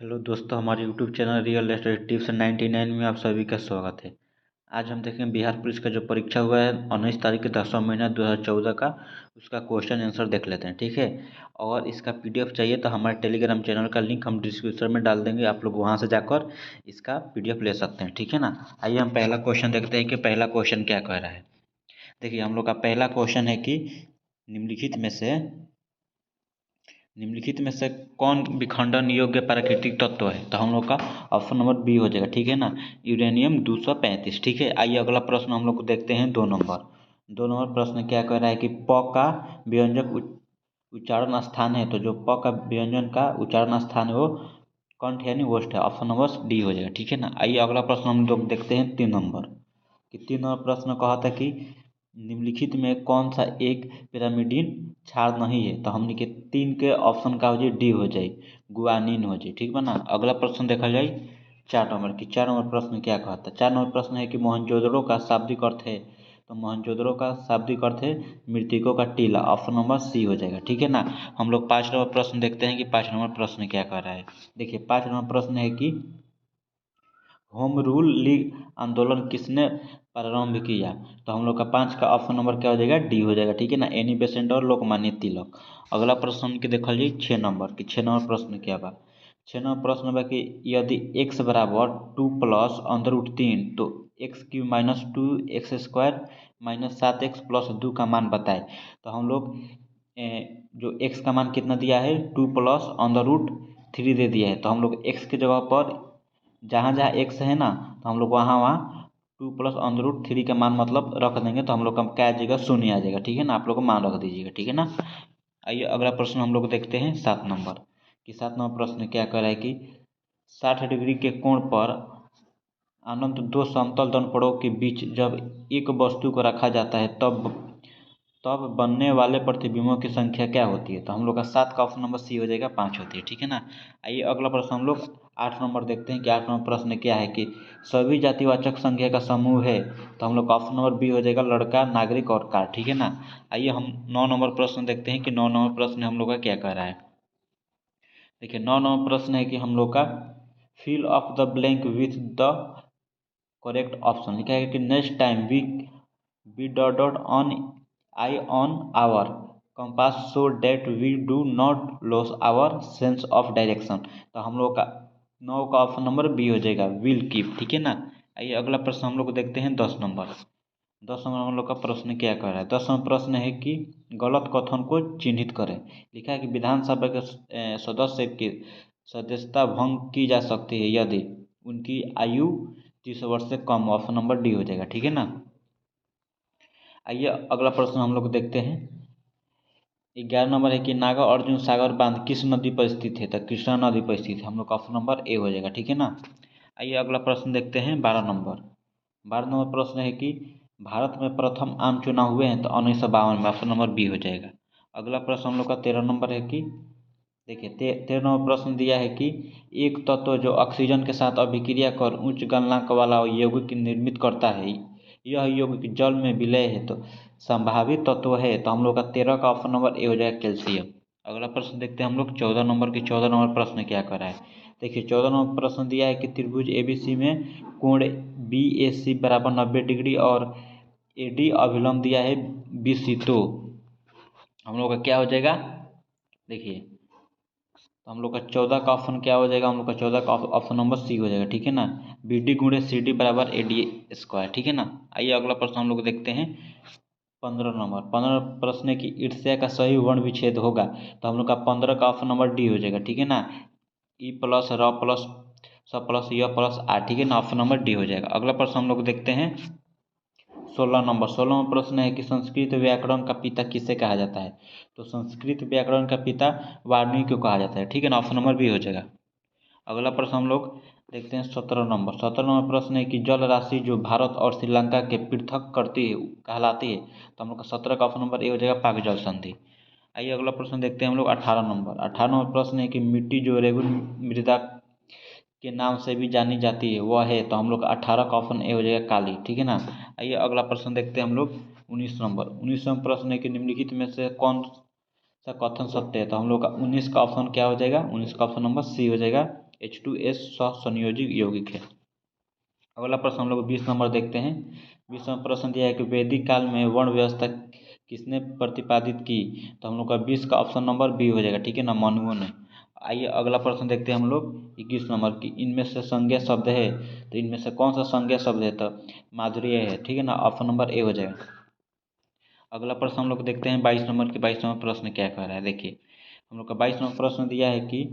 Hello दोस्तों, हमारे YouTube channel real estate tips 99 में आप सभी का स्वागत है। आज हम देखेंगे बिहार पुलिस का जो परीक्षा हुआ है 19 तारीख के 10वां महीना 2014 का, उसका क्वेश्चन आंसर देख लेते हैं। ठीक है, और इसका पीडीएफ चाहिए तो हमारे टेलीग्राम चैनल का लिंक हम डिस्क्रिप्शन में डाल देंगे, आप लोग वहां से जाकर इसका पीडीएफ ले सकते हैं। ठीक है ना। आइए हम पहला क्वेश्चन देखते हैं कि पहला क्वेश्चन क्या कह रहा है। देखिए, हम लोग का पहला क्वेश्चन है कि निम्नलिखित में से कौन विखंडन योग्य प्राकृतिक तत्व है। तो हम लोग का ऑप्शन नंबर बी हो जाएगा। ठीक है ना, यूरेनियम 235। ठीक है, आइए अगला प्रश्न हम लोग को देखते हैं। 2 नंबर प्रश्न क्या कह रहा है कि प का व्यंजक उच्चारण स्थान है। तो जो प का व्यंजन का उच्चारण स्थान है वो कंठ यानी ओष्ठ है। ऑप्शन नंबर डी हो जाएगा। ठीक है ना। आइए अगला प्रश्न हम लोग देखते हैं 3 नंबर। 3 नंबर प्रश्न कहा था कि निम्नलिखित में कौन सा एक पिरामिडीन क्षार नहीं है। तो हमने के 3 के ऑप्शन का हो जाए डी हो जाए, गुआनिन हो जाए। ठीक बना। अगला प्रश्न देखा जाए 4 नंबर की। 4 नंबर प्रश्न क्या कहता है। 4 नंबर प्रश्न है कि मोहनजोदड़ो का शाब्दिक अर्थ है। तो मोहनजोदड़ो का शाब्दिक अर्थ है मृतकों का टीला। ऑप्शन नंबर सी हो जाएगा। ठीक है ना। हम लोग 5 नंबर प्रश्न देखते हैं कि 5 नंबर प्रश्न क्या कह रहा है। देखिए, 5 नंबर प्रश्न है कि होम रूल लीग आंदोलन किसने प्रारंभ किया। तो हम लोग का 5 का ऑप्शन नंबर क्या हो जाएगा, डी हो जाएगा। ठीक है ना, एनी बेसेंट और लोकमान्य तिलक। अगला प्रश्न हमके देखल जाए 6 नंबर की। 6 नंबर प्रश्न क्या बा। 6 नंबर प्रश्न बा कि यदि x बराबर 2 + √3 तो x³ - 2 x² -7x+2 का मान बताए। तो हम लोग जो x का मान कितना दिया है 2 + √3 दे दिया है। तो हम लोग x की जगह पर जहाँ जहाँ एक्स है ना, तो हम लोग वहाँ वहाँ 2 + √3 का मान मतलब रख देंगे। तो हम लोग का क्या आ जाएगा, शून्य आ जाएगा। ठीक है ना, आप लोग को मान रख दीजिएगा। ठीक है ना। आइए अगला प्रश्न हम लोग देखते हैं 7 नंबर कि 7 नंबर प्रश्न क्या कर रहा है कि 60 डिग्री के कोण पर अनंत 2 समतल दर्पणों के बीच जब एक वस्तु को रखा जाता है तब बनने वाले प्रतिबिंबों की संख्या क्या होती है। तो हम लोग का 7 का ऑप्शन नंबर सी हो जाएगा, 5 होती है। ठीक है ना। आइए अगला प्रश्न हम लोग 8 नंबर देखते हैं कि 8 नंबर प्रश्न क्या है कि सभी जातिवाचक संख्या का समूह है। तो हम लोग का ऑप्शन नंबर बी हो जाएगा, लड़का, नागरिक और कार। ठीक है ना। आइए हम 9 नंबर प्रश्न देखते हैं कि 9 नंबर प्रश्न हम लोग का क्या कह रहा है। देखिए, 9 नंबर प्रश्न है कि हम लोग का fill up the blank with the correct option. लिखा है कि next time we dot dot on eye on our compass so that we do not lose our sense of direction. तो हम लोग का 9 का ऑप्शन नंबर बी हो जाएगा, विल कीप। ठीक है ना। आइए अगला प्रश्न हम लोग देखते हैं 10 नंबर। 10 नंबर हम लोग का प्रश्न क्या कर रहा है। 10 नंबर प्रश्न है कि गलत कथन को चिन्हित करें। लिखा है कि विधानसभा के सदस्य की सदस्यता भंग की जा सकती है यदि उनकी आयु 30 वर्ष से कम। ऑप्शन नंबर डी हो जाएगा। ठीक है ना। आइए अगला प्रश्न हम लोग देखते हैं 11 नंबर है कि नागा अर्जुन सागर बांध किस नदी पर स्थित है। तो कृष्णा नदी पर स्थित है। हम लोग का ऑप्शन नंबर ए हो जाएगा। ठीक है ना। आइए अगला प्रश्न देखते हैं 12 नंबर। 12 नंबर प्रश्न है कि भारत में प्रथम आम चुनाव हुए हैं। तो 1952 में। ऑप्शन नंबर बी हो जाएगा। अगला प्रश्न हम लोग का 13 नंबर है कि देखिए 13 नंबर प्रश्न दिया है कि एक तत्व जो ऑक्सीजन के साथ अभिक्रिया कर उच्च गलनांक वाला यौगिक निर्मित करता है, यह यौगिक जल में विलय है तो संभावित तत्व है। तो हम लोग का 13 का ऑप्शन नंबर ए हो जाएगा, कैल्शियम। अगला प्रश्न देखते हैं हम लोग 14 नंबर की। 14 नंबर प्रश्न क्या कर रहा है। देखिए, 14 नंबर प्रश्न दिया है कि त्रिभुज एबीसी में कोण बी ए सी बराबर 90 डिग्री और ए डी अभिलंब दिया है BC। तो हम लोग का क्या हो जाएगा, देखिए, तो हम लोग का 14 का ऑप्शन क्या हो जाएगा, हम लोग का 14 का ऑप्शन नंबर सी हो जाएगा। ठीक है ना, BD × CD बराबर AD²। ठीक है ना। आइए अगला प्रश्न हम लोग देखते हैं 15 नंबर। 15 प्रश्न है कि ईर्ष्या का सही वर्ण विच्छेद होगा। तो हम लोग का 15 का ऑप्शन नंबर डी हो जाएगा। ठीक है ना, ई प्लस र प्लस स प्लस य प्लस आर। ठीक है ना, ऑप्शन नंबर डी हो जाएगा। अगला प्रश्न हम लोग देखते हैं 16 नंबर। 16वां प्रश्न है कि संस्कृत व्याकरण का पिता किसे कहा जाता है। तो संस्कृत व्याकरण का पिता वाल्मीकि को कहा जाता है। ठीक है ना, ऑप्शन नंबर बी हो जाएगा। अगला प्रश्न हम लोग देखते हैं 17 नंबर। 17 नंबर प्रश्न है कि जल राशि जो भारत और श्रीलंका के पृथक करती है कहलाती है। तो हम लोग का 17 का ऑप्शन नंबर ए हो जाएगा, पाक जल संधि। आइए अगला प्रश्न देखते हैं हम लोग 18 नंबर। 18 नंबर प्रश्न है कि मिट्टी जो रेगुल मृदा के नाम से भी जानी जाती है वह है। तो हम लोग 18 का ऑप्शन ए हो जाएगा, काली। ठीक है ना। आइए अगला प्रश्न देखते हैं हम लोग 19 नंबर। 19वां प्रश्न है कि निम्नलिखित में से कौन सा कथन सत्य है। तो हम लोग का 19 का ऑप्शन क्या हो जाएगा, 19 का ऑप्शन नंबर सी हो जाएगा, H2S सहसंयोजी यौगिक है। अगला प्रश्न हम लोग 20 नंबर देखते हैं। 20 नंबर प्रश्न दिया है कि वैदिक काल में वर्ण व्यवस्था किसने प्रतिपादित की? तो हम लोग का 20 का ऑप्शन नंबर बी हो जाएगा, ठीक है ना, मनुओं ने। आइए अगला प्रश्न देखते हैं हम लोग 21 नंबर की। इनमें से संज्ञा शब्द है, तो इनमें से कौन सा संज्ञा शब्द है? तो माधुर्य है, ठीक है ना, ऑप्शन नंबर ए हो जाएगा। अगला प्रश्न हम लोग देखते हैं 22 नंबर की। 22 नंबर प्रश्न क्या कह रहा है, देखिए हम लोग का 22 नंबर प्रश्न दिया है कि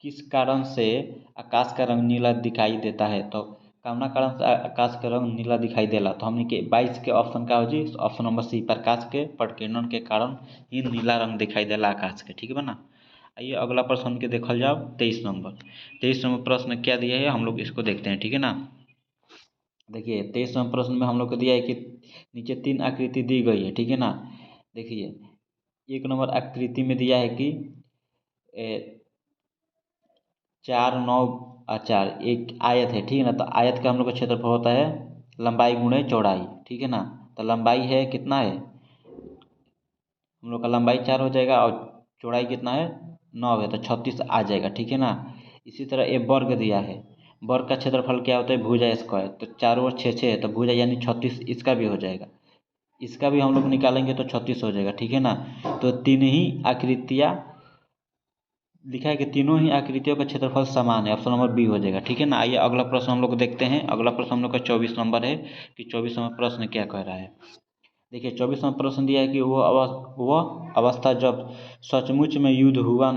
किस कारण से आकाश का रंग नीला दिखाई देता है? तो कामना कारण से आकाश का रंग नीला दिखाई देला, तो हमने के 22 के ऑप्शन का हो जी, ऑप्शन नंबर सी, प्रकाश के प्रकीर्णन के कारण ही नीला रंग दिखाई देला आकाश के, ठीक है ना। आइए अगला प्रश्न के देखल जाओ 23 नंबर। 23 नंबर प्रश्न क्या दिया है हम लोग इसको देखते हैं, ठीक है ना। देखिए 23 नंबर प्रश्न में हम लोग को दिया है कि नीचे 3 आकृति दी गई है, ठीक है ना। देखिए 1 नंबर आकृति में दिया है कि 4 9 और 4 एक आयत है, ठीक है ना। तो आयत का हम लोग का क्षेत्रफल होता है लंबाई गुणे चौड़ाई, ठीक है ना। तो लंबाई है कितना है, हम लोग का लंबाई 4 हो जाएगा और चौड़ाई कितना है 9 है, तो 36 आ जाएगा, ठीक है ना। इसी तरह ये वर्ग दिया है, वर्ग का क्षेत्रफल क्या होता है भुजा स्क्वायर, तो चारों ओर 6 6 है, तो भुजा यानी 36 इसका भी हो जाएगा। इसका भी हम लोग निकालेंगे तो 36 हो जाएगा, ठीक है ना। तो तीन ही आकृतियाँ लिखा है कि तीनों ही आकृतियों का क्षेत्रफल समान है, ऑप्शन नंबर बी हो जाएगा, ठीक है ना। आइए अगला प्रश्न हम लोग देखते हैं। अगला प्रश्न हम लोग का 24 नंबर है कि 24 नंबर प्रश्न क्या कह रहा है। देखिए 24 नंबर प्रश्न दिया है कि वह अवस्था जब सचमुच में युद्ध हुआ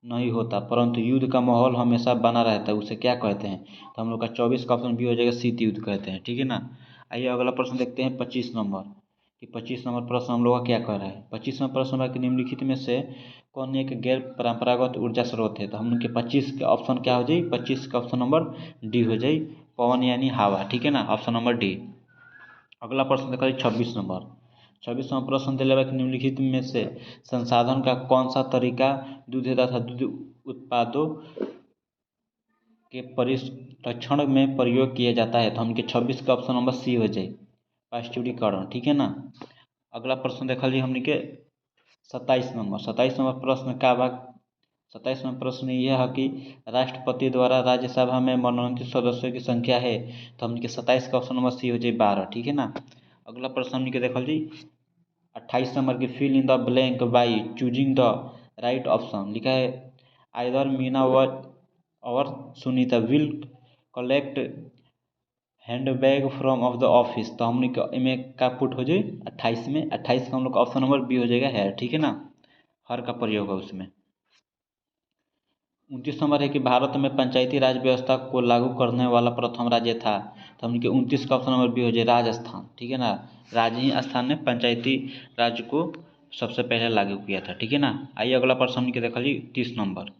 नहीं होता परंतु युद्ध का माहौल हमेशा बना रहता है, उसे क्या कहते हैं? तो हम लोग का 24 का ऑप्शन बी हो जाएगा, शीत युद्ध कहते हैं, ठीक है ना। आइए अगला प्रश्न देखते हैं 25 नंबर कि 25 नंबर प्रश्न हम लोग का क्या कह रहा है। 25 नंबर प्रश्न में कि निम्नलिखित में से कौन एक गैर परंपरागत ऊर्जा स्रोत है? तो हम लोग के 25 के ऑप्शन क्या हो जाए, 25 का ऑप्शन नंबर डी हो जाए, पवन यानी हवा, ठीक है ना, ऑप्शन नंबर डी। अगला प्रश्न देखा 26 नंबर। 26 नंबर प्रश्न दिया कि निम्नलिखित में से संसाधन का कौन सा तरीका दूध तथा दूध उत्पादों के परिरक्षण में प्रयोग किया जाता है? तो हमके 26 का ऑप्शन नंबर सी हो जाए, पाश्चुरीकरण, ठीक है ना। अगला प्रश्न देखा लीजिए हमने के 27 नंबर। 27 नंबर प्रश्न का भाग 27 नंबर प्रश्न यह है कि राष्ट्रपति द्वारा राज्यसभा में मनोनीत सदस्यों की संख्या है? तो हमने के 27 का ऑप्शन नंबर सी हो जाए 12, ठीक है ना। अगला प्रश्न हमने के देखल जी 28 नंबर की fill in the blank by choosing the right option. लिखा है either Meena or Sunita will collect handbag from of the office. तो हमने इमें का पुट हो जाए 28 में, 28 का हम लोग का ऑप्शन नंबर बी हो जाएगा है, ठीक है ना, हर का प्रयोग है उसमें। 29 नंबर है कि भारत में पंचायती राज व्यवस्था को लागू करने वाला प्रथम राज्य था? तो हमने के 29 का ऑप्शन नंबर बी हो जाए राजस्थान, ठीक है ना। राजस्थान ने पंचायती राज को सबसे पहले लागू किया था, ठीक है ना। आइए अगला प्रश्न हमने देखा ली 30 नंबर।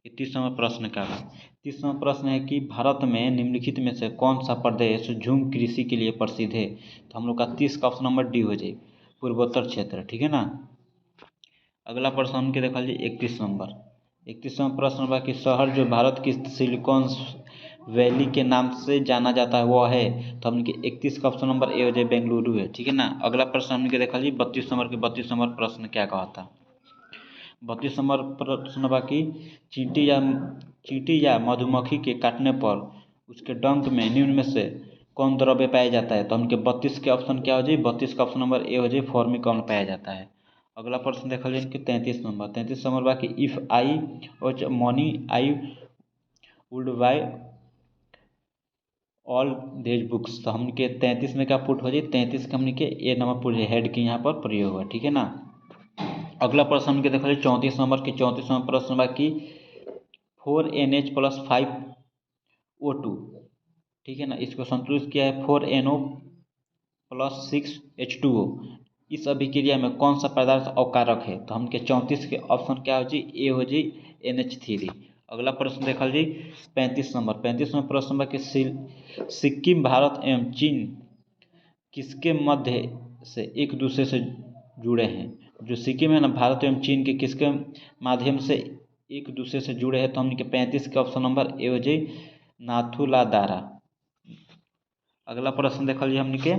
30 नंबर प्रश्न का है। 30 नंबर प्रश्न है कि भारत में निम्नलिखित में से कौन सा प्रदेश झूम कृषि के लिए प्रसिद्ध है? तो हम लोग का 30 का ऑप्शन नंबर डी हो जाए, पूर्वोत्तर क्षेत्र, ठीक है ना। अगला प्रश्न हमके देखा लीजिए 31 नंबर। 31 नंबर प्रश्न बा कि शहर जो भारत की सिलिकॉन वैली के नाम से जाना जाता है वह है? तो हमने 31 का ऑप्शन नंबर ए हो जाए बेंगलुरु है, ठीक है ना। अगला प्रश्न हमने देखा लीजिए 32 नंबर के 32 नंबर प्रश्न क्या कहा था। 32 नंबर प्रश्न बा कि चींटी या मधुमक्खी के काटने पर उसके डंक में निम्न में से कौन द्रव्य पाया जाता है? तो हमके 32 के ऑप्शन क्या हो जाए, 32 का ऑप्शन नंबर ए हो जाए फॉर्मिक अम्ल पाया जाता है। अगला प्रश्न देखा जाए कि 33 नंबर। 33 नंबर बा कि if I watch money I would buy all देज बुक्स। तो हमके 33 में क्या पुट हो जाए, 33 का हमने के ए नंबर पुट हेड के यहाँ पर प्रयोग हुआ, ठीक है ना। अगला प्रश्न हमके देखा जाए 34 नंबर की। 34 नंबर प्रश्न बा कि 4NH+5O2, ठीक है ना, इसको संतुलित किया है 4NO+6H2O। इस अभिक्रिया में कौन सा पदार्थ अकारक है? तो हमके 34 के ऑप्शन क्या हो जी, ए हो जी NH3। अगला प्रश्न देखा जी 35 नंबर। 35 नंबर प्रश्न कि सिक्किम भारत एवं चीन किसके मध्य से एक दूसरे से जुड़े हैं? जो सिक्किम है ना, भारत एवं चीन के किसके माध्यम से एक दूसरे से जुड़े हैं? तो हमने 35 के ऑप्शन नंबर ए हो जाए नाथुला दारा। अगला प्रश्न देखा लीजिए हमने के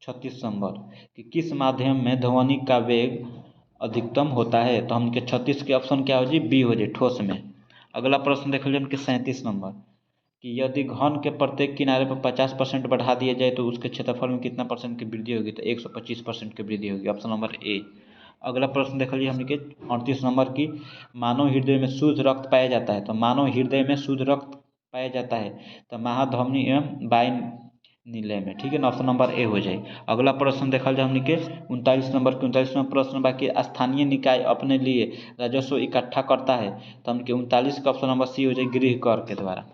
36 नंबर कि किस माध्यम में ध्वनि का वेग अधिकतम होता है? तो हमके 36 के ऑप्शन क्या हो जाए बी हो जाए ठोस में, अगला प्रश्न देख लीजिए उनके 37 नंबर कि यदि घन के प्रत्येक किनारे पर 50% बढ़ा दिया जाए तो उसके क्षेत्रफल में कितना परसेंट की वृद्धि होगी, तो 125% की वृद्धि होगी, ऑप्शन नंबर ए। अगला प्रश्न देख लीजिए हमने के 38 नंबर की मानव हृदय में शुद्ध रक्त पाया जाता है, तो मानव हृदय में शुद्ध रक्त पाया जाता है तो महाधमनी एवं वायुनीलय में, ठीक है ना, ऑप्शन नंबर ए हो जाए। अगला प्रश्न देखा जाए हमने के 39 नंबर के 39वां प्रश्न बाकी स्थानीय निकाय अपने लिए राजस्व इकट्ठा करता है, तो हमने के 39 का ऑप्शन नंबर सी हो जाए, गृह कर के द्वारा।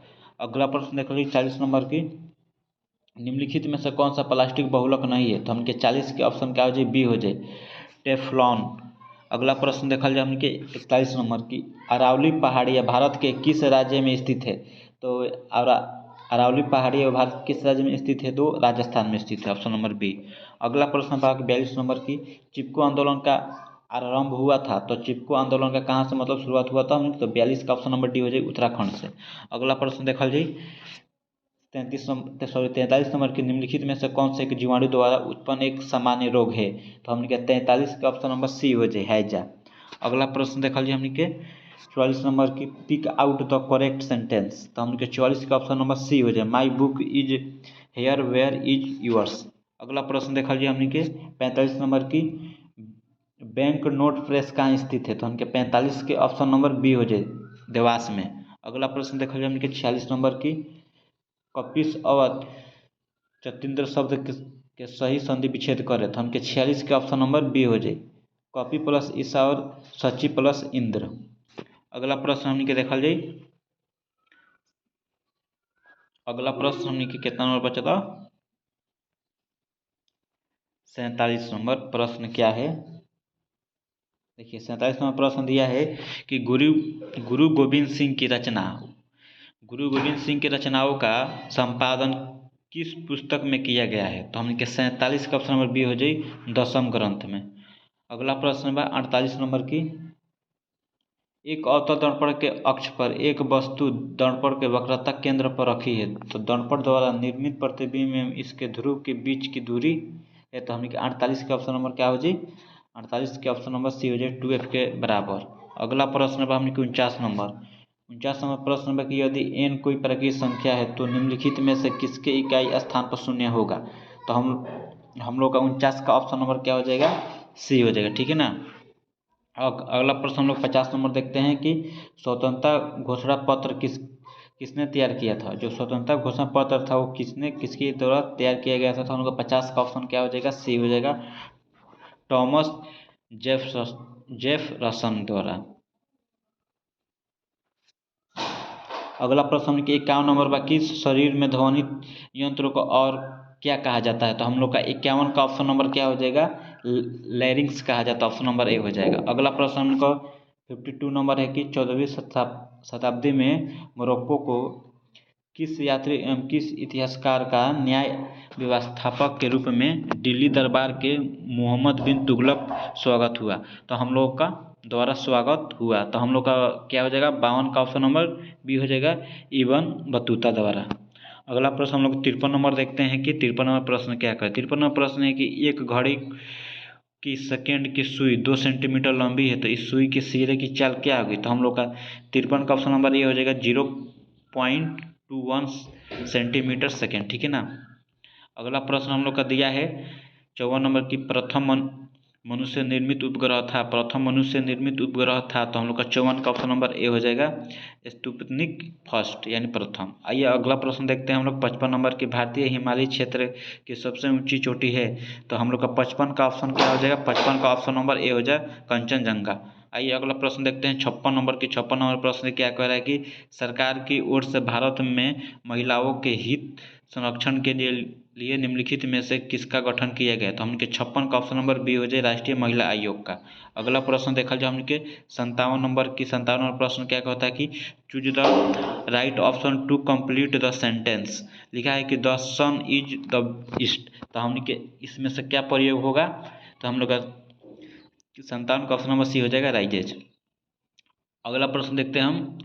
अगला प्रश्न देख लीजिए 40 नंबर की निम्नलिखित में से कौन सा प्लास्टिक बहुलक नहीं है, तो हमके 40 के ऑप्शन क्या हो जाए, बी हो जाए, टेफ्लॉन। अगला प्रश्न देखा जाए हमके 41 नंबर की अरावली पहाड़ियाँ भारत के किस राज्य में स्थित है, तो अरावली पहाड़ियाँ भारत किस राज्य में स्थित है, तो राजस्थान में स्थित है, ऑप्शन नंबर बी। अगला प्रश्न था 42 नंबर की चिपको आंदोलन का आरंभ हुआ था, तो चिपको आंदोलन का कहाँ से मतलब शुरुआत हुआ था, तो 42 का ऑप्शन नंबर डी हो जाए, उत्तराखंड से। अगला प्रश्न देखा जाए 43 नंबर की निम्नलिखित में से कौन से एक जीवाणु द्वारा उत्पन्न एक सामान्य रोग है, तो हमने क्या 43 का ऑप्शन नंबर सी हो जाए, हैजा। अगला प्रश्न देखा लीजिए हमने के 44 नंबर की pick out the correct sentence, तो हमने के 44 का ऑप्शन नंबर सी हो जाए, my book is here where is yours. अगला प्रश्न देखा लीजिए हमने के 45 नंबर की बैंक नोट प्रेस कहाँ स्थित है, तो हमके 45 के ऑप्शन नंबर बी हो जाए, देवास में। अगला प्रश्न देखा लीजिए हमने के 46 नंबर की कपिस और चतिंद्र शब्द के सही संधि विच्छेद करें, तो हमके 46 के ऑप्शन नंबर बी हो जाए, कपि प्लस ईसा और सची प्लस इंद्र। अगला प्रश्न हमने के देखा जाए, अगला प्रश्न हमने के कितना नंबर बचा था, 47 नंबर प्रश्न क्या है, देखिए 47 नंबर प्रश्न दिया है कि गुरु गोविंद सिंह की रचना, गुरु गोविंद सिंह की रचनाओं का संपादन किस पुस्तक में किया गया है, तो हमने के 47 का ऑप्शन नंबर बी हो जाए, दशम ग्रंथ में। अगला प्रश्न है 48 नंबर की एक अवतल दर्पण के अक्ष पर एक वस्तु दर्पण के वक्रता केंद्र पर रखी है, तो दर्पण द्वारा निर्मित प्रतिबिंब में इसके ध्रुव के बीच की दूरी है, तो हमने 48 के ऑप्शन नंबर क्या हो जाए, 48 के ऑप्शन नंबर सी हो जाए 2f के बराबर। अगला प्रश्न है हमने 49 नंबर प्रश्न है कि यदि n कोई प्राकृतिक संख्या है तो निम्नलिखित में से किसके इकाई स्थान पर शून्य होगा, तो हम लोग का 49 का ऑप्शन नंबर क्या हो जाएगा, सी हो जाएगा, ठीक है ना। अगला प्रश्न हम लोग 50 नंबर देखते हैं कि स्वतंत्रता घोषणा पत्र किसने तैयार किया था, जो स्वतंत्रता घोषणा पत्र था वो किसके द्वारा तैयार किया गया था, तो हम लोग का 50 का ऑप्शन क्या हो जाएगा, सी हो जाएगा, थॉमस जेफरसन द्वारा। अगला प्रश्न कि 51 नंबर बाकी शरीर में ध्वनि यंत्रों को और क्या कहा जाता है, तो हम लोग का 51 का ऑप्शन नंबर क्या हो जाएगा, लैरिंक्स कहा जाता है, ऑप्शन नंबर ए हो जाएगा। अगला प्रश्न हमको 52 नंबर है कि 14वीं शताब्दी में मोरक्को को किस यात्री एवं किस इतिहासकार का न्याय व्यवस्थापक के रूप में दिल्ली दरबार के मोहम्मद बिन तुगलक स्वागत हुआ, तो हम लोग का द्वारा स्वागत हुआ, तो हम लोग का क्या हो जाएगा, 52 का ऑप्शन नंबर बी हो जाएगा, इब्न बतूता द्वारा। अगला प्रश्न हम लोग 53 नंबर देखते हैं कि 53 नंबर प्रश्न क्या कर, 53 नंबर प्रश्न है कि एक घड़ी की सेकेंड की सुई 2 सेंटीमीटर लंबी है, तो इस सुई के सिरे की चाल क्या होगी, तो हम लोग का 53 का ऑप्शन नंबर ये हो जाएगा 0.21 सेंटीमीटर सेकेंड, ठीक है ना। अगला प्रश्न हम लोग का दिया है 54 नंबर की प्रथम मनुष्य निर्मित उपग्रह था, प्रथम मनुष्य निर्मित उपग्रह था, तो हम लोग का 54 का ऑप्शन नंबर ए हो जाएगा, स्पुतनिक फर्स्ट यानी प्रथम। आइए अगला प्रश्न देखते हैं हम लोग 55 नंबर की भारतीय हिमालयी क्षेत्र की सबसे ऊंची चोटी है, तो हम लोग का 55 का ऑप्शन क्या हो जाएगा, 55 का ऑप्शन नंबर ए हो जाए, कंचनजंगा। आइए अगला प्रश्न देखते हैं 56 नंबर की 56 नंबर प्रश्न क्या कह रहा है कि सरकार की ओर से भारत में महिलाओं के हित संरक्षण के लिए निम्नलिखित में से किसका गठन किया गया, तो हमके 56 का ऑप्शन नंबर बी हो जाए, राष्ट्रीय महिला आयोग का। अगला प्रश्न देखा जाए हमके 57 नंबर की 57 नंबर प्रश्न क्या कहता है कि choose the right option to complete the sentence, लिखा है कि the sun is the east, तो हमके इसमें से क्या प्रयोग होगा, तो हम लोग का 57 का ऑप्शन नंबर सी हो जाएगा, राइजेज। अगला प्रश्न देखते हैं हम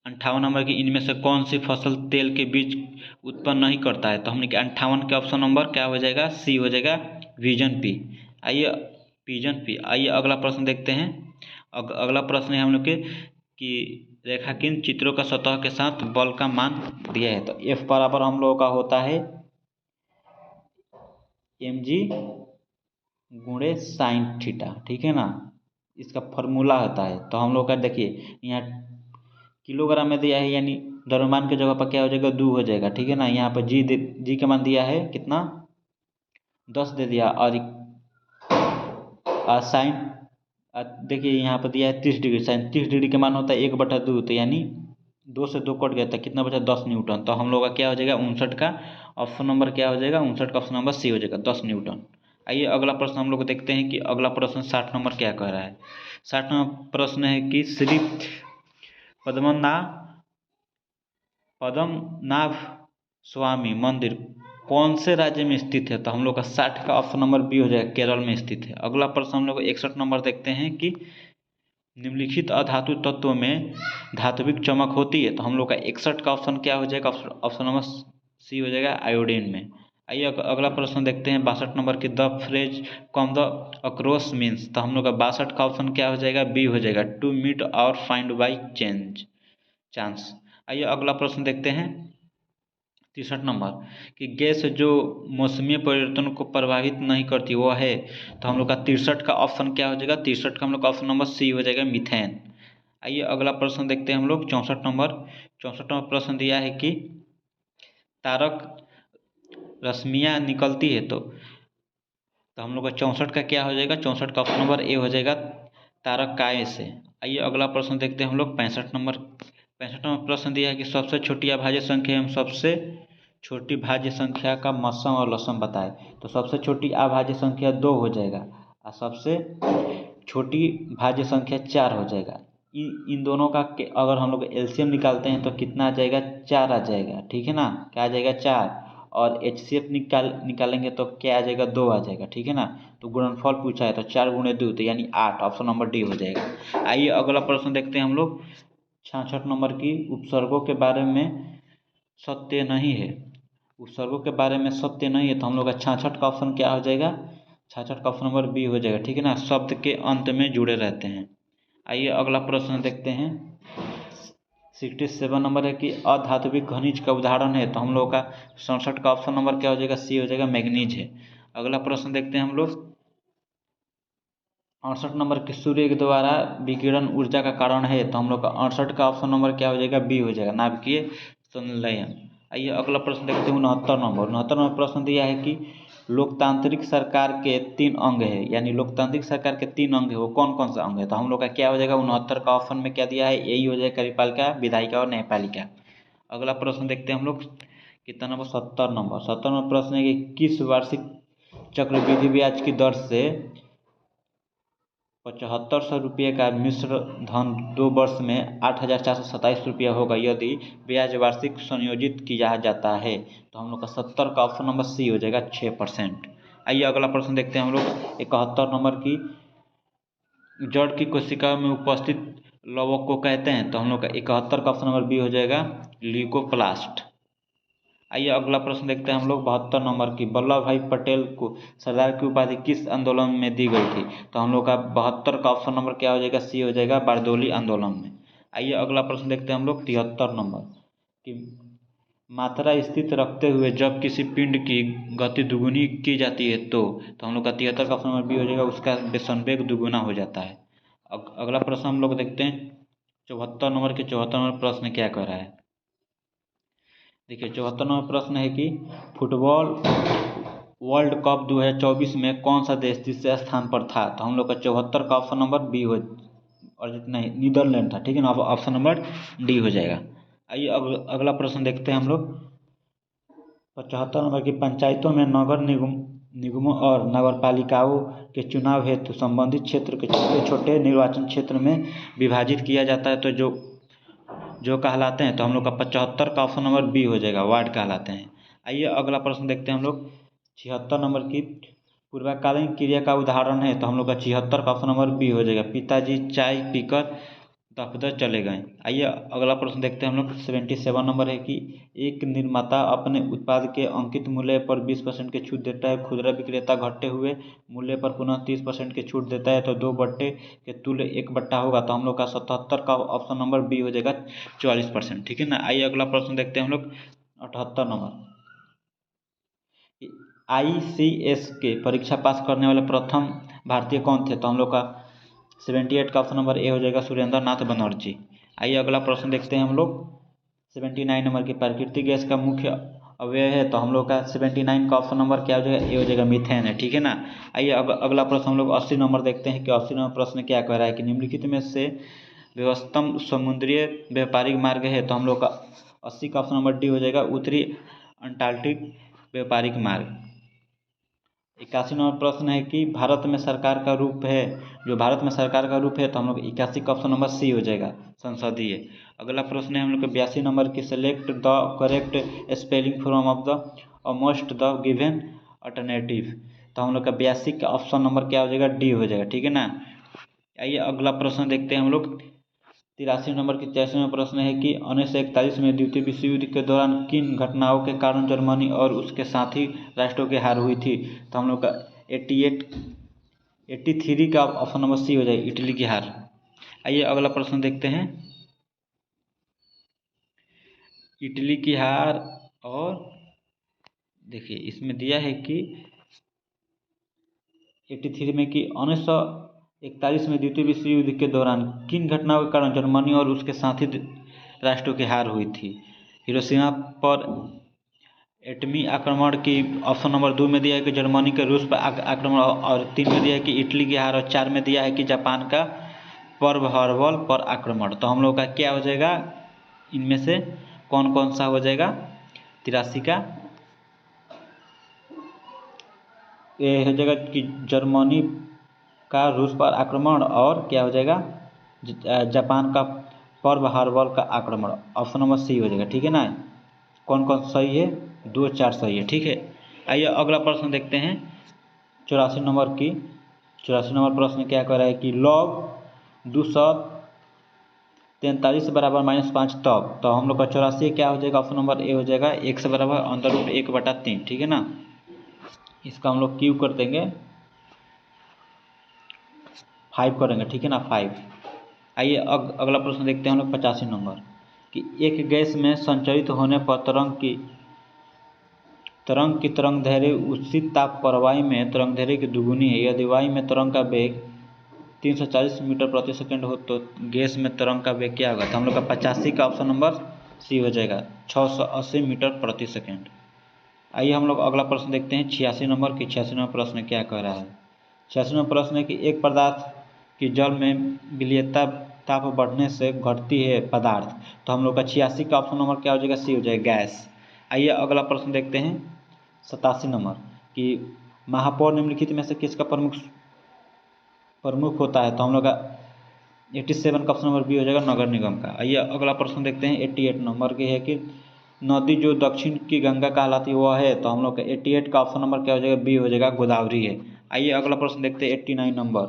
58 नंबर की इनमें से कौन सी फसल तेल के बीज उत्पन्न नहीं करता है, तो हमने 58 के ऑप्शन नंबर क्या हो जाएगा, सी हो जाएगा, विजन पी। आइए पिजन पी। आइए अगला प्रश्न देखते हैं। अगला प्रश्न है हम लोग के कि रेखांकित चित्रों का सतह के साथ बल का मान दिया है। तो F बराबर हम लोगों का होता है mg गुणे साइन थीटा, ठीक है ना, इसका फॉर्मूला होता है। तो हम लोग का देखिए यहाँ किलोग्राम में दिया है, यानी द्रव्यमान की जगह पर क्या हो जाएगा 2 हो जाएगा, ठीक है ना। यहाँ पर जी का मान दिया है कितना 10 दे दिया, और साइन देखिए यहाँ पर दिया है 30 डिग्री, साइन 30 डिग्री का मान होता है 1/2, तो यानी 2 से 2 कट गया था, कितना बचा 10 न्यूटन। तो हम लोग का क्या हो जाएगा 59 का ऑप्शन नंबर क्या हो जाएगा, 59 का ऑप्शन नंबर सी हो जाएगा 10 न्यूटन। आइए अगला प्रश्न हम लोग देखते हैं कि अगला प्रश्न 60 नंबर क्या कह रहा है। 60 नंबर प्रश्न है कि श्री पद्मनाभ स्वामी मंदिर कौन से राज्य में स्थित है। तो हम लोग का 60 का ऑप्शन नंबर बी हो जाएगा, केरल में स्थित है। अगला प्रश्न हम लोग 61 नंबर देखते हैं कि निम्नलिखित अधातु तत्वों में धात्विक चमक होती है। तो हम लोग का 61 का ऑप्शन क्या हो जाएगा, ऑप्शन नंबर सी हो जाएगा आयोडीन में। आइए अगला प्रश्न देखते हैं 62 नंबर की the phrase come the across means. तो हम लोग का 62 का ऑप्शन क्या हो जाएगा, बी हो जाएगा, टू मीट और फाइंड बाई चांस। आइए अगला प्रश्न देखते हैं 63 नंबर कि गैस जो मौसमी परिवर्तन को प्रभावित नहीं करती वो है। तो हम लोग का 63 का ऑप्शन क्या हो जाएगा, 63 का हम लोग का ऑप्शन नंबर सी हो जाएगा, मीथेन। आइए अगला प्रश्न देखते हैं हम लोग 64 नंबर प्रश्न दिया है कि तारक रश्मियाँ निकलती है। तो हम लोग का 64 का क्या हो जाएगा, 64 का ऑप्शन नंबर ए हो जाएगा, तारक काय से। आइए अगला प्रश्न देखते हैं हम लोग 65 नंबर प्रश्न दिया है कि सबसे छोटी अभाज्य संख्या एवं सबसे छोटी भाज्य संख्या का मध्यम और लसम बताए। तो सबसे छोटी अभाज्य संख्या 2 हो जाएगा और सबसे छोटी भाज्य संख्या 4 हो जाएगा। इन दोनों का अगर हम लोग एलसीएम निकालते हैं तो कितना आ जाएगा, 4 आ जाएगा, ठीक है ना, क्या आ जाएगा 4। और एचसीएफ निकालेंगे तो क्या आ जाएगा, 2 आ जाएगा, ठीक है ना। तो गुणनफल पूछा है तो 4 × 2 तो यानी 8, ऑप्शन नंबर डी हो जाएगा। आइए अगला प्रश्न देखते हैं हम लोग 66 नंबर की उपसर्गों के बारे में सत्य नहीं है। उपसर्गों के बारे में सत्य नहीं है तो हम लोग का 66 का ऑप्शन क्या हो जाएगा, 66 का ऑप्शन नंबर बी हो जाएगा, ठीक है ना, शब्द के अंत में जुड़े रहते हैं। आइए अगला प्रश्न देखते हैं 67 नंबर है कि अधात्विक खनिज का उदाहरण है। तो हम लोग का 67 का ऑप्शन नंबर क्या हो जाएगा, सी हो जाएगा, मैग्नीज है। अगला प्रश्न देखते हैं हम लोग 68 नंबर की सूर्य के द्वारा विकिरण ऊर्जा का कारण है। तो हम लोग का 68 का ऑप्शन नंबर क्या हो जाएगा, बी हो जाएगा, नाभिकीय संलयन। आइए अगला प्रश्न देखते हैं 69 नंबर प्रश्न दिया है कि लोकतांत्रिक सरकार के 3 अंग है, यानी लोकतांत्रिक सरकार के 3 अंग है, वो कौन कौन सा अंग है। तो हम लोग का क्या हो जाएगा 69 का ऑप्शन में क्या दिया है, यही हो जाएगा, कार्यपालिका, विधायिका और न्यायपालिका। अगला प्रश्न देखते हैं हम लोग कितना नंबर 70 नंबर प्रश्न है कि किस वार्षिक चक्रवृद्धि ब्याज की दर से 7500 रुपये का मिश्र धन 2 वर्ष में 8427 रुपया होगा यदि ब्याज वार्षिक संयोजित किया जाता है। तो हम लोग का 70 का ऑप्शन नंबर सी हो जाएगा, 6%। आइए अगला प्रश्न देखते हैं हम लोग 71 नंबर की जड़ की कोशिका में उपस्थित लवक को कहते हैं। तो हम लोग का 71 का ऑप्शन नंबर बी हो जाएगा, ल्यूकोप्लास्ट। आइए अगला प्रश्न देखते हैं हम लोग 72 नंबर की वल्लभ भाई पटेल को सरदार की उपाधि किस आंदोलन में दी गई थी। तो हम लोग का 72 का ऑप्शन नंबर क्या हो जाएगा, सी हो जाएगा, बारदौली आंदोलन में। आइए अगला प्रश्न देखते हैं हम लोग 73 नंबर की मात्रा स्थित रखते हुए जब किसी पिंड की गति दुगुनी की जाती है तो हम लोग का 73 का ऑप्शन नंबर बी हो जाएगा, उसका संवेग दुगुना हो जाता है। अगला प्रश्न हम लोग देखते हैं 74 नंबर के 74 नंबर प्रश्न क्या कह रहा है। देखिए 74 नंबर प्रश्न है कि फुटबॉल वर्ल्ड कप 2024 में कौन सा देश तीसरे स्थान पर था। तो हम लोग का 74 का ऑप्शन नंबर बी हो, और नहीं, नीदरलैंड था, ठीक है ना, ऑप्शन नंबर डी हो जाएगा। आइए अगला प्रश्न देखते हैं हम लोग 75 नंबर की पंचायतों में नगर निगमों और नगरपालिकाओं के चुनाव हेतु संबंधित क्षेत्र के छोटे छोटे निर्वाचन क्षेत्र में विभाजित किया जाता है, तो जो कहलाते हैं। तो हम लोग का 75 का ऑप्शन नंबर बी हो जाएगा, वार्ड कहलाते हैं। आइए अगला प्रश्न देखते हैं हम लोग 76 नंबर की पूर्वकालीन क्रिया का उदाहरण है। तो हम लोग का 76 का ऑप्शन नंबर बी हो जाएगा, पिताजी चाय पीकर दफतर चले गए। आइए अगला प्रश्न देखते हैं हम लोग। 77 नंबर है कि एक निर्माता अपने उत्पाद के अंकित मूल्य पर 20% की छूट देता है, खुदरा विक्रेता घटे हुए मूल्य पर पुनः 30% की छूट देता है, तो 2 बट्टे के तुल्य 1 बट्टा होगा। तो हम लोग का 77 का ऑप्शन नंबर बी हो जाएगा 44%। ठीक है ना। आइए अगला प्रश्न देखते हैं हम लोग। 78 नंबर, ICS के परीक्षा पास करने वाले प्रथम भारतीय कौन थे? तो हम लोग का 78 का ऑप्शन नंबर ए हो जाएगा सुरेंद्र नाथ बनर्जी। आइए अगला प्रश्न देखते हैं हम लोग। 79 नंबर की प्राकृतिक गैस का मुख्य अवयव है, तो हम लोग का 79 का ऑप्शन नंबर क्या हो जाएगा? ए हो जाएगा मीथेन है। ठीक है ना। आइए अगला प्रश्न हम लोग 80 नंबर देखते हैं कि 80 नंबर प्रश्न क्या कह रहा है कि निम्नलिखित में से व्यवस्थम समुद्रीय व्यापारिक मार्ग है, तो हम लोग का 80 का ऑप्शन नंबर डी हो जाएगा उत्तरी अंटार्कटिक व्यापारिक मार्ग। 81 नंबर प्रश्न है कि भारत में सरकार का रूप है, जो भारत में सरकार का रूप है, तो हम लोग 81 का ऑप्शन नंबर सी हो जाएगा संसदीय। अगला प्रश्न है हम लोग के 82 नंबर की select the correct spelling from of the almost the given alternative, तो हम लोग का 82 का ऑप्शन नंबर क्या हो जाएगा? डी हो जाएगा। ठीक है ना। आइए अगला प्रश्न देखते हैं हम लोग। 83 नंबर की 83 नंबर प्रश्न है कि 1941 में द्वितीय विश्व युद्ध के दौरान किन घटनाओं के कारण जर्मनी और उसके साथी राष्ट्रों की हार हुई थी? तो हम लोग का 83 का ऑप्शन नंबर सी हो जाए इटली की हार। आइए अगला प्रश्न देखते हैं। इटली की हार, और देखिए इसमें दिया है कि 83 में कि 1941 में द्वितीय विश्व युद्ध के दौरान किन घटनाओं के कारण जर्मनी और उसके साथी राष्ट्रों की हार हुई थी? हिरोशिमा पर एटमी आक्रमण की ऑप्शन नंबर 2 में दिया है कि जर्मनी के रूस पर आक्रमण, और 3 में दिया है कि इटली की हार, और 4 में दिया है कि जापान का पर्ल हार्बर पर आक्रमण। तो हम लोग का क्या हो जाएगा? इनमें से कौन कौन सा हो जाएगा? 83 का ये हो जाएगा कि जर्मनी का रूस पर आक्रमण, और क्या हो जाएगा? जापान का पर्ल हार्बर का आक्रमण। ऑप्शन नंबर सी हो जाएगा। ठीक है ना। कौन कौन सही है? 2 4 सही है। ठीक है। आइए अगला प्रश्न देखते हैं। 84 नंबर की 84 नंबर प्रश्न क्या कह रहा है कि लॉग 243 बराबर -5 तब, तो हम लोग का 84 क्या हो जाएगा? ऑप्शन नंबर ए हो जाएगा 1 से बराबर √1/3। ठीक है ना। इसका हम लोग क्यू कर देंगे 5 करेंगे। ठीक है ना, 5। आइए अगला प्रश्न देखते हैं हम लोग 85 नंबर कि एक गैस में संचरित होने पर तरंग की तरंगदैर्घ्य उचित ताप पर वायु में तरंगदैर्घ्य की दुगुनी है। यदि वायु में तरंग का वेग 340 मीटर प्रति सेकंड हो, तो गैस में तरंग का वेग क्या होगा? तो हम लोग का 85 का ऑप्शन नंबर सी हो जाएगा 680 मीटर प्रति सेकंड। आइए हम लोग अगला प्रश्न देखते हैं 86 नंबर की 86 नंबर प्रश्न क्या कह रहा है। 86 नंबर प्रश्न है कि एक पदार्थ की जल में विलयता ताप बढ़ने से घटती है पदार्थ, तो हम लोग का 86 का ऑप्शन नंबर क्या हो जाएगा? सी हो जाएगा गैस। आइए अगला प्रश्न देखते हैं 87 नंबर कि महापौर निम्नलिखित में से किसका प्रमुख होता है? तो हम लोग का 87 का ऑप्शन नंबर बी हो जाएगा नगर निगम का। आइए अगला प्रश्न देखते हैं 88 नंबर की है कि नदी जो दक्षिण की गंगा कहलाती है वह है, तो हम लोग का 88 का ऑप्शन नंबर क्या हो जाएगा? बी हो जाएगा गोदावरी है। आइए अगला प्रश्न देखते हैं 89 नंबर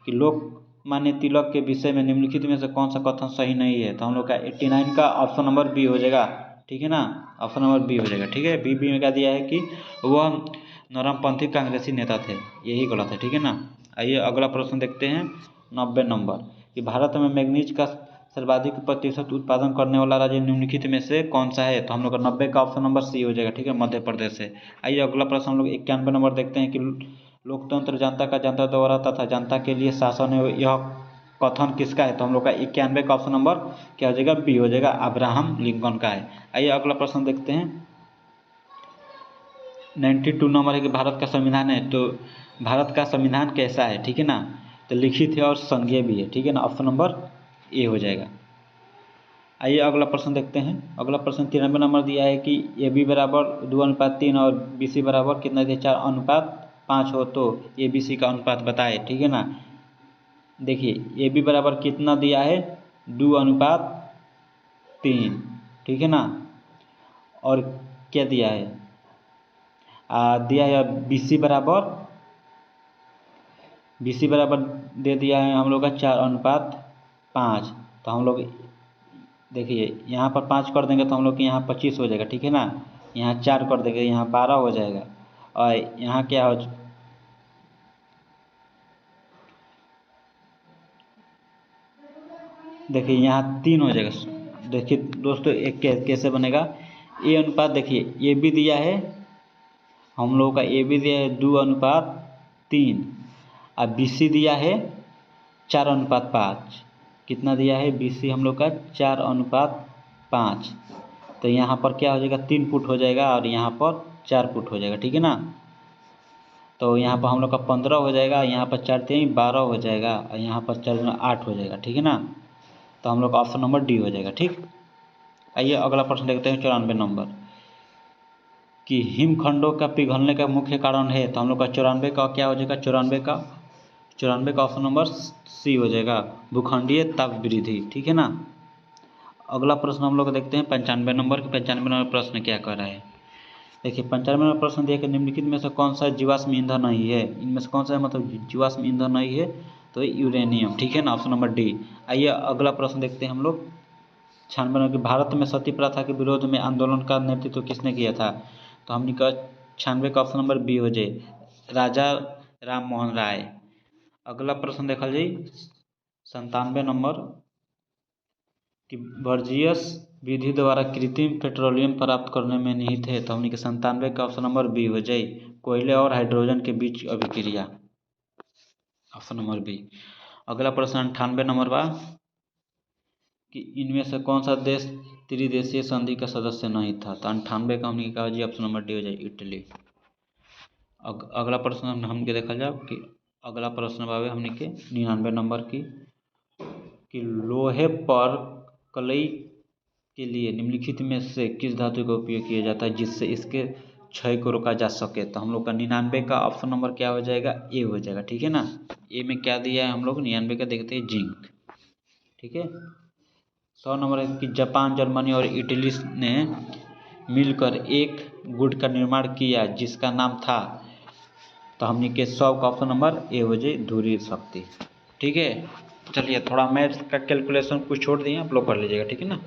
कि लोकमान्य तिलक के विषय में निम्नलिखित में से कौन सा कथन सही नहीं है? तो हम लोग का 89 का ऑप्शन नंबर बी हो जाएगा। ठीक है ना। ऑप्शन नंबर बी हो जाएगा। ठीक है। बी में क्या दिया है कि वह नरमपंथी कांग्रेसी नेता थे, यही गलत है। ठीक है ना। आइए अगला प्रश्न देखते हैं 90 नंबर कि भारत में मैग्नीज का सर्वाधिक प्रतिशत उत्पादन करने वाला राज्य निम्नलिखित में से कौन सा है? तो हम लोग का 90 का ऑप्शन नंबर सी हो जाएगा। ठीक है, मध्य प्रदेश से। आइए अगला प्रश्न हम लोग 91 नंबर देखते हैं कि लोकतंत्र जनता का जनता द्वारा तथा जनता के लिए शासन है, यह कथन किसका है? तो हम लोग का 91 का ऑप्शन नंबर क्या हो जाएगा? बी हो जाएगा अब्राहम लिंकन का है। आइए अगला प्रश्न देखते हैं 92 नंबर है कि भारत का संविधान है, तो भारत का संविधान कैसा है? ठीक है ना। तो लिखित है और संज्ञेय भी है। ठीक है ना। ऑप्शन नंबर ए हो जाएगा। आइए अगला प्रश्न देखते हैं। अगला प्रश्न 93 नंबर दिया है कि ए बी बराबर 2:3 और बी सी बराबर कितना दिया? 4:5 हो तो ए बी सी का अनुपात बताए। ठीक है ना। देखिए ए बी बराबर कितना दिया है? 2:3। ठीक है ना। और क्या दिया है? दिया है बी सी बराबर दे दिया है हम लोग का 4:5। तो हम लोग देखिए यहाँ पर 5 कर देंगे तो हम लोग के यहाँ 25 हो जाएगा, ठीक है ना। यहाँ 4 कर देंगे, यहाँ 12 हो जाएगा। और यहाँ क्या हो, देखिए यहाँ 3 हो जाएगा। देखिए दोस्तों एक कैसे बनेगा, ए अनुपात, देखिए ए भी दिया है हम लोगों का, ए भी दिया है 2:3, और बी सी दिया है 4:5। कितना दिया है बी सी हम लोग का 4:5। तो यहाँ पर क्या हो जाएगा 3 फुट हो जाएगा और यहाँ पर 4 फुट हो जाएगा, ठीक है ना। तो यहाँ पर हम लोग का 15 हो जाएगा, यहाँ पर 4×3 12 हो जाएगा और यहाँ पर 4×8 हो जाएगा, ठीक है ना। तो हम लोग का ऑप्शन नंबर डी हो जाएगा, ठीक। आइए अगला प्रश्न देखते हैं 94 नंबर, कि हिमखंडों का पिघलने का मुख्य कारण है। तो हम लोग का 94 का क्या हो जाएगा, 94 का ऑप्शन नंबर सी हो जाएगा, भूखंडीय ताप वृद्धि, ठीक है ना। अगला प्रश्न हम लोग देखते हैं 95 नंबर की। 95 नंबर प्रश्न क्या कर रहा है, देखिए 95 नंबर प्रश्न दिया कि निम्नलिखित में से कौन सा जीवाश्म ईंधन नहीं है। इनमें से कौन सा मतलब जीवाश्म ईंधन नहीं है, तो यूरेनियम, ठीक है ना, ऑप्शन नंबर डी। आइए अगला प्रश्न देखते हैं हम लोग 96 नंबर की, भारत में सती प्रथा के विरोध में आंदोलन का नेतृत्व किसने किया था। तो हमने कहा 96 का ऑप्शन नंबर बी हो जाए, राजा राम मोहन राय। अगला प्रश्न देखा जाए 97 नंबर कि वर्जियस विधि द्वारा कृत्रिम पेट्रोलियम प्राप्त करने में निहित है। तो हमने के 97 का ऑप्शन नंबर बी हो जाए, कोयले और हाइड्रोजन के बीच अभिक्रिया, ऑप्शन नंबर बी। अगला प्रश्न 98 नंबर बा कि इनमें से कौन सा देश त्रिदेशीय संधि का सदस्य नहीं था। तो 98 का हमने कहा जी ऑप्शन नंबर डी हो जाए, इटली। अगला प्रश्न हमके देखा जाए कि अगला प्रश्न बाबे हमने के 99 नंबर की, कि लोहे पर कलई के लिए निम्नलिखित में से किस धातु का उपयोग किया जाता है जिससे इसके क्षय को रोका जा सके। तो हम लोग का 99 का ऑप्शन नंबर क्या हो जाएगा, ए हो जाएगा, ठीक है ना। ए में क्या दिया है हम लोग 99 का देखते हैं, जिंक, ठीक है। 100 नंबर है कि जापान, जर्मनी और इटली ने मिलकर एक गुड का निर्माण किया जिसका नाम था। तो हमने के 100 का ऑप्शन नंबर ए हो जाए, धुरी शक्ति, ठीक है। चलिए थोड़ा मैथ्स का कैलकुलेशन कुछ छोड़ दिए, आप लोग कर लीजिएगा, ठीक है ना।